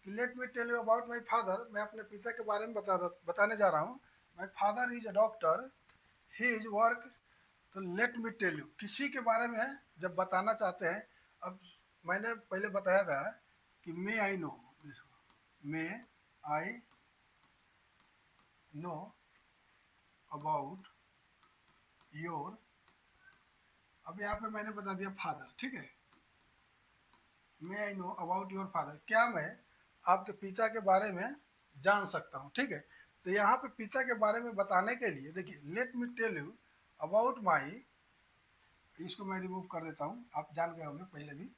कि let me tell you about my father, मैं अपने पिता के बारे में बताने जा रहा हूँ। माई father is a doctor, he is work. तो लेट मी टेल यू, किसी के बारे में जब बताना चाहते हैं, अब मैंने पहले बताया था कि may I know, may I know about your, अब यहाँ पे मैंने बता दिया फादर, ठीक है। May I know about your father, क्या मैं आपके पिता के बारे में जान सकता हूँ, ठीक है। तो यहाँ पे पिता के बारे में बताने के लिए देखिए, let me tell you about my, इसको मैं रिमूव कर देता हूँ, आप जान गए होंगे पहले भी।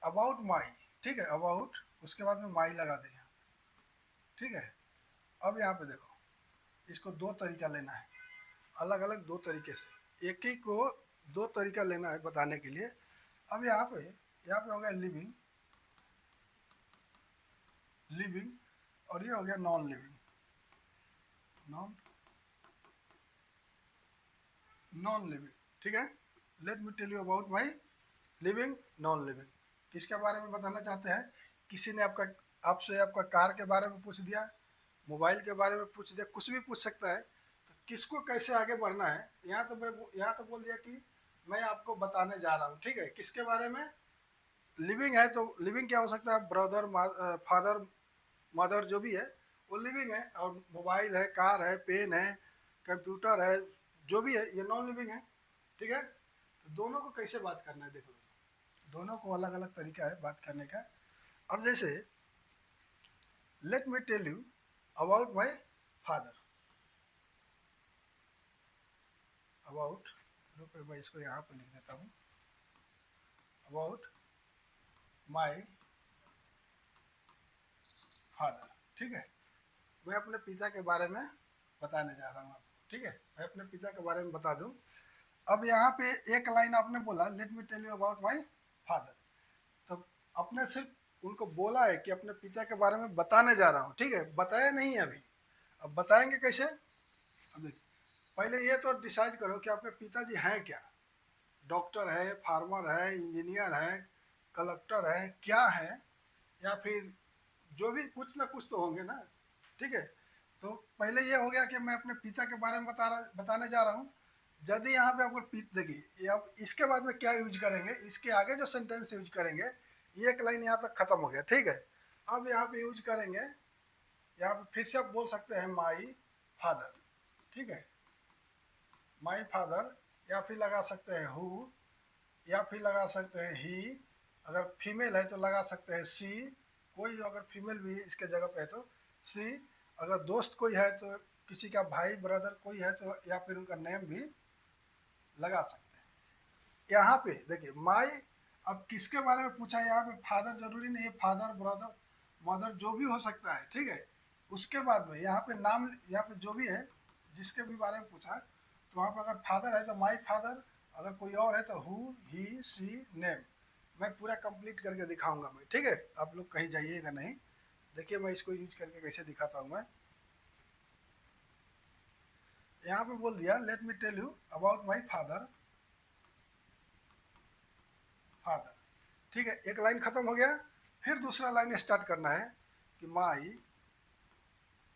अबाउट माई, ठीक है, अबाउट, उसके बाद में माई लगा दें, ठीक है। अब यहाँ पे देखो, इसको दो तरीका लेना है, अलग अलग दो तरीके से, एक ही को दो तरीका लेना है बताने के लिए। अब यहाँ पे हो गया लिविंग, लिविंग, और ये हो गया non living, non non living, ठीक है। Let me tell you about my living, non living, किसके बारे में बताना चाहते हैं? किसी ने आपसे आपका कार के बारे में पूछ दिया, मोबाइल के बारे में पूछ दिया, कुछ भी पूछ सकता है। तो किसको कैसे आगे बढ़ना है, यहाँ तो बोल दिया कि मैं आपको बताने जा रहा हूँ, ठीक है। किसके बारे में? लिविंग है तो लिविंग क्या हो सकता है? ब्रदर, फादर, मदर, जो भी है वो लिविंग है। और मोबाइल है, कार है, पेन है, कंप्यूटर है, जो भी है ये नॉन लिविंग है, ठीक है। तो दोनों को कैसे बात करना है देखो, दोनों को अलग अलग तरीका है बात करने का। अब जैसे let me tell you about my father, about, रुको मैं इसको यहाँ पर लिख देता हूँ, अबाउट माई फादर, ठीक है। मैं अपने पिता के बारे में बताने जा रहा हूँ आपको, ठीक है। मैं अपने पिता के बारे में बता दूँ। अब यहाँ पे एक लाइन आपने बोला let me tell you about my father, तो आपने सिर्फ उनको बोला है कि अपने पिता के बारे में बताने जा रहा हूँ, ठीक है, बताया नहीं है अभी। अब बताएंगे कैसे? अब देखिए, पहले ये तो डिसाइड करो कि आपके पिताजी हैं क्या। डॉक्टर है, फार्मर है, इंजीनियर है, कलेक्टर है, क्या है, या फिर जो भी कुछ ना कुछ तो होंगे ना, ठीक है। तो पहले ये हो गया कि मैं अपने पिता के बारे में बताने जा रहा हूँ। यदि यहाँ पे आपको देखिए, ये अब इसके बाद में क्या यूज करेंगे, इसके आगे जो सेंटेंस यूज करेंगे, ये एक लाइन यहाँ तक खत्म हो गया, ठीक है। अब यहाँ पे यूज करेंगे, यहाँ पे फिर से आप बोल सकते हैं माई फादर, ठीक है, माई फादर, या फिर लगा सकते हैं हु, या फिर लगा सकते हैं ही, अगर फीमेल है तो लगा सकते हैं सी, कोई अगर फीमेल भी इसके जगह पे है तो सी, अगर दोस्त कोई है तो किसी का भाई ब्रदर कोई है तो या फिर उनका नेम भी लगा सकते हैं। यहाँ पे देखिए माई, अब किसके बारे में पूछा है, यहाँ पे फादर जरूरी नहीं है, फादर, ब्रदर, मदर जो भी हो सकता है, ठीक है। उसके बाद में यहाँ पे नाम, यहाँ पे जो भी है जिसके भी बारे में पूछा, तो वहाँ पे अगर फादर है तो माई फादर, अगर कोई और है तो हु, ही, सी, नेम। मैं पूरा कंप्लीट करके दिखाऊंगा मैं, ठीक है, आप लोग कहीं जाइएगा नहीं। देखिए मैं इसको यूज करके कैसे दिखाता हूँ मैं। यहाँ पे बोल दिया let me tell you about my father, father, ठीक है, एक लाइन खत्म हो गया। फिर दूसरा लाइन स्टार्ट करना है कि माई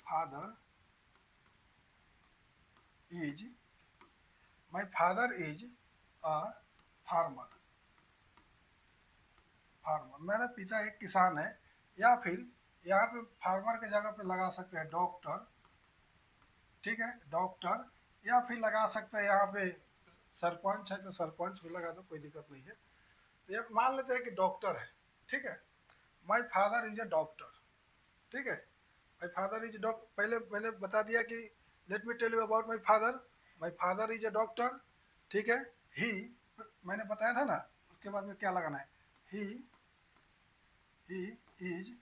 father is, my father is a farmer, farmer, मेरा पिता एक किसान है। या फिर यहाँ पे फार्मर के जगह पे लगा सकते हैं डॉक्टर, ठीक है, डॉक्टर, या फिर लगा सकते हैं यहाँ पे सरपंच है तो सरपंच भी लगा दो, कोई दिक्कत नहीं है। तो ये मान लेते हैं कि डॉक्टर है, ठीक है, माई फादर इज अ डॉक्टर, ठीक है। माई फादर इज डॉक्टर, पहले मैंने बता दिया कि let me tell you about my father is a doctor, ठीक है। ही, मैंने बताया था ना, उसके बाद में क्या लगाना है, he is,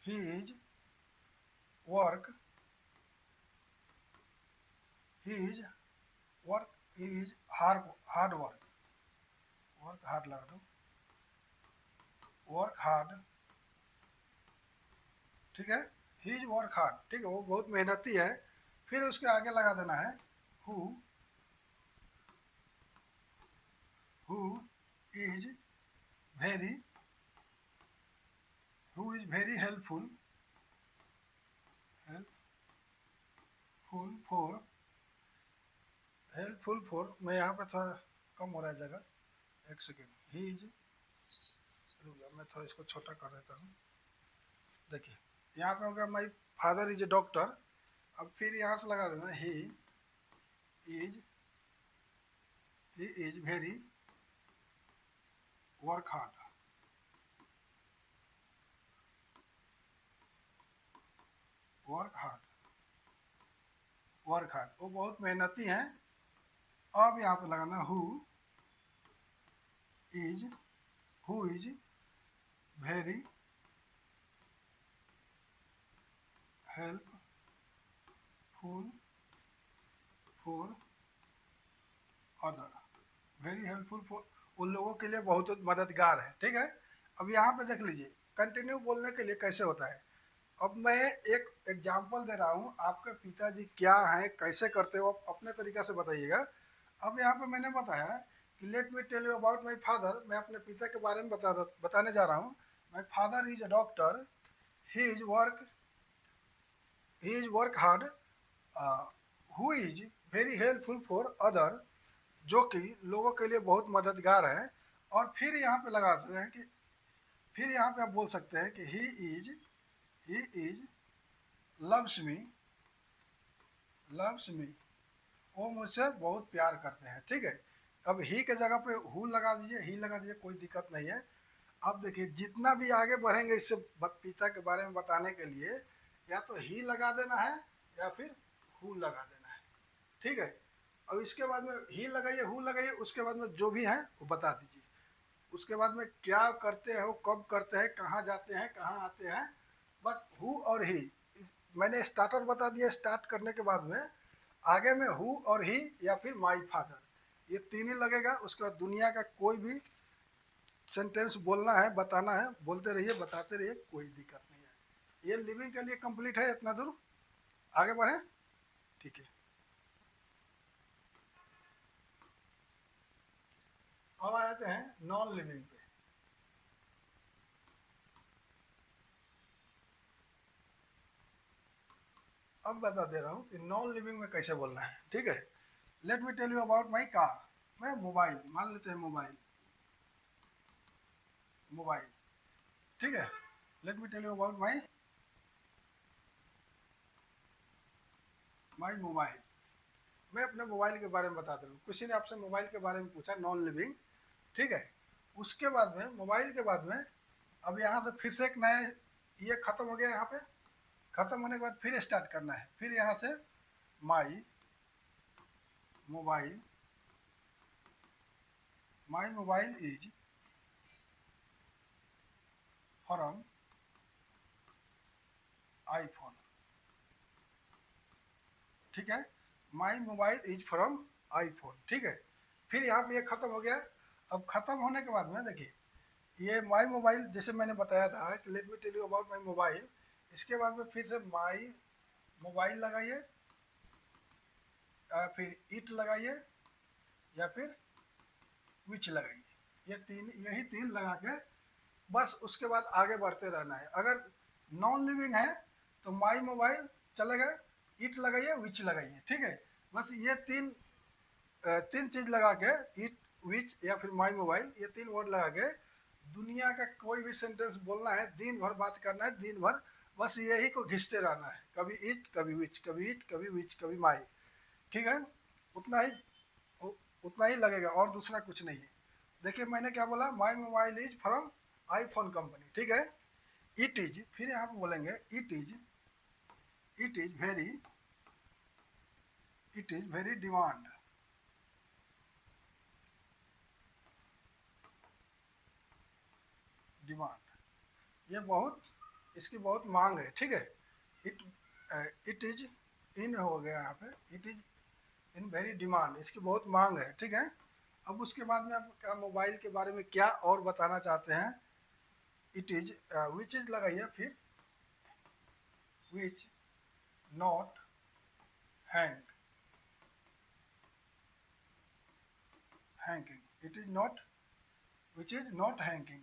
he is work, he is work, he is hard, hard work, work hard लगा दो, वर्क हार्ड, ठीक है, ही इज वर्क हार्ड, ठीक है, वो बहुत मेहनती है। फिर उसके आगे लगा देना है who, who is very is very helpful helpful for, मैं यहाँ पे थोड़ा कम हो रहा है जगह, एक सेकेंड। ही इज, मैं थोड़ा इसको छोटा कर देता हूँ। देखिए यहाँ पे हो गया माई फादर इज ए डॉक्टर। अब फिर यहाँ से लगा देना is he is very work hard. Work hard, वो बहुत मेहनती हैं। अब यहाँ पे लगाना is who is very helpful for other. Very helpful for, उन लोगों के लिए बहुत मददगार है। ठीक है, अब यहाँ पे देख लीजिए कंटिन्यू बोलने के लिए कैसे होता है। अब मैं एक एग्जांपल दे रहा हूँ, आपके पिताजी क्या हैं, कैसे करते हो, आप अपने तरीका से बताइएगा। अब यहाँ पे मैंने बताया कि let me tell you about my father, मैं अपने पिता के बारे में बताने जा रहा हूँ। माई father is a doctor, he is work hard, who is very helpful for other, जो कि लोगों के लिए बहुत मददगार है। और फिर यहाँ पे लगा सकते हैं कि, फिर यहाँ पे आप बोल सकते हैं कि ही इज लव्स मी, वो मुझसे बहुत प्यार करते हैं। ठीक है, अब ही के जगह पे हु लगा दीजिए, ही लगा दीजिए, कोई दिक्कत नहीं है। अब देखिए जितना भी आगे बढ़ेंगे इससे पिता के बारे में बताने के लिए, या तो ही लगा देना है या फिर हु लगा देना है। ठीक है, और इसके बाद में ही लगाइए, हु लगाइए, उसके बाद में जो भी है वो बता दीजिए। उसके बाद में क्या करते हो, कब करते हैं, कहाँ जाते हैं, कहाँ आते हैं, बस हु और ही। मैंने स्टार्टर बता दिया, स्टार्ट करने के बाद में आगे में हु और ही या फिर माई फादर, ये तीन ही लगेगा। उसके बाद दुनिया का कोई भी सेंटेंस बोलना है, बताना है, बोलते रहिए, बताते रहिए, कोई दिक्कत नहीं है। ये लिविंग के लिए कंप्लीट है। इतना दूर आगे बढ़े, ठीक है। अब आ जाते हैं नॉन लिविंग पे। अब बता दे रहा हूँ कि नॉन लिविंग में कैसे बोलना है। ठीक है, let me tell you about my car. मैं मोबाइल मान लेते हैं, मोबाइल। ठीक है, let me tell you about my mobile. मैं अपने मोबाइल के बारे में बता दे रहा हूँ। किसी ने आपसे मोबाइल के बारे में पूछा, नॉन लिविंग। ठीक है, उसके बाद में मोबाइल के बाद में अब यहाँ से फिर से एक नया, ये खत्म हो गया, यहाँ पे खत्म होने के बाद फिर स्टार्ट करना है। फिर यहाँ से my mobile is from iPhone. ठीक है, my mobile is from iPhone. ठीक है, फिर यहाँ पे ये खत्म हो गया। अब खत्म होने के बाद में देखिए, ये माई मोबाइल जैसे मैंने बताया था कि let me tell you about my mobile, इसके बाद में फिर से माई मोबाइल लगाइए, फिर इट लगाइए या फिर विच लगाइए। ये तीन, यही तीन लगा के बस उसके बाद आगे बढ़ते रहना है। अगर नॉन लिविंग है तो माई मोबाइल चलेगा, इट लगाइए, विच लगाइए। ठीक है, बस ये तीन चीज लगा के, इट, विच या फिर माई मोबाइल, ये तीन वर्ड लगा के दुनिया का कोई भी सेंटेंस बोलना है, दिन भर बात करना है, दिन भर बस यही को घिसते रहना है। कभी इट, कभी विच, कभी इट, कभी विच, कभी माई। ठीक है, उतना ही उतना ही लगेगा, और दूसरा कुछ नहीं है। देखिए मैंने क्या बोला, my mobile is from iPhone company. ठीक है, इट इज, फिर यहाँ पे बोलेंगे इट इज वेरी डिमांड। ये बहुत, इसकी बहुत मांग है। ठीक है, इट इज इन हो गया यहाँ पे, it is in very demand, इसकी बहुत मांग है। ठीक है, अब उसके बाद में आप क्या मोबाइल के बारे में क्या और बताना चाहते हैं। इट इज, विच इज लगाइए, फिर which not hanging, it is not, which is not hanging.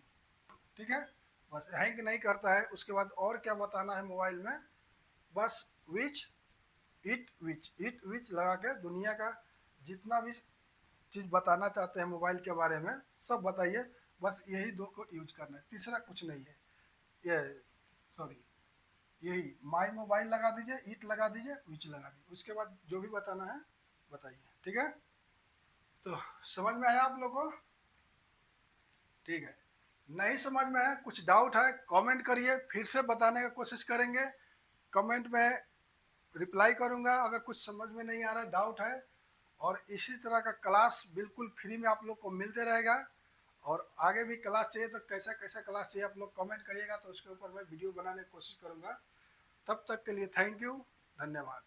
ठीक है, बस हैंग नहीं करता है। उसके बाद और क्या बताना है मोबाइल में, बस इट विच लगा के दुनिया का जितना भी चीज़ बताना चाहते हैं मोबाइल के बारे में सब बताइए। बस यही दो को यूज करना है, तीसरा कुछ नहीं है। ये सॉरी, यही माई मोबाइल लगा दीजिए, इट लगा दीजिए, विच लगा दीजिए, उसके बाद जो भी बताना है बताइए। ठीक है, तो समझ में आया आप लोगों को? ठीक है, नहीं समझ में है, कुछ डाउट है, कमेंट करिए, फिर से बताने की कोशिश करेंगे। कमेंट में रिप्लाई करूंगा अगर कुछ समझ में नहीं आ रहा, डाउट है। और इसी तरह का क्लास बिल्कुल फ्री में आप लोग को मिलते रहेगा। और आगे भी क्लास चाहिए तो कैसा कैसा क्लास चाहिए आप लोग कमेंट करिएगा, तो उसके ऊपर मैं वीडियो बनाने की कोशिश करूंगा। तब तक के लिए थैंक यू, धन्यवाद।